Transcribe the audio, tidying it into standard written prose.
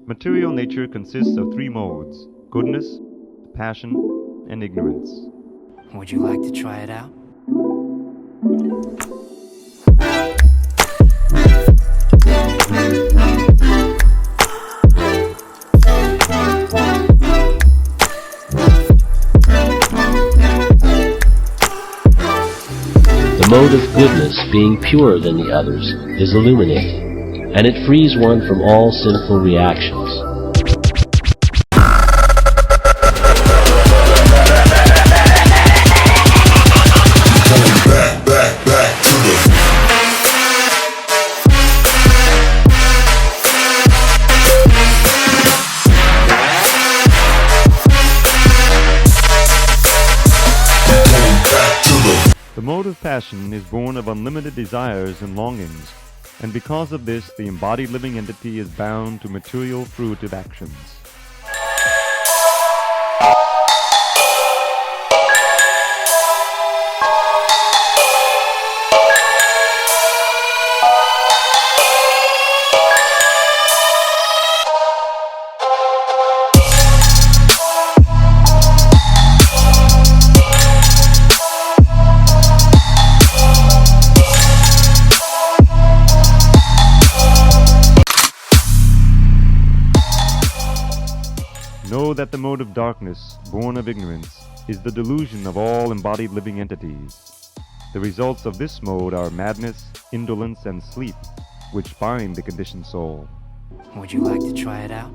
Material nature consists of three modes: goodness, passion, and ignorance. Would you like to try it out? The mode of goodness, being purer than the others, is illuminating, and it frees one from all sinful reactions. Back to the The mode of passion is born of unlimited desires and longings, and because of this, the embodied living entity is bound to material fruitive actions. Know that the mode of darkness, born of ignorance, is the delusion of all embodied living entities. The results of this mode are madness, indolence, and sleep, which bind the conditioned soul. Would you like to try it out?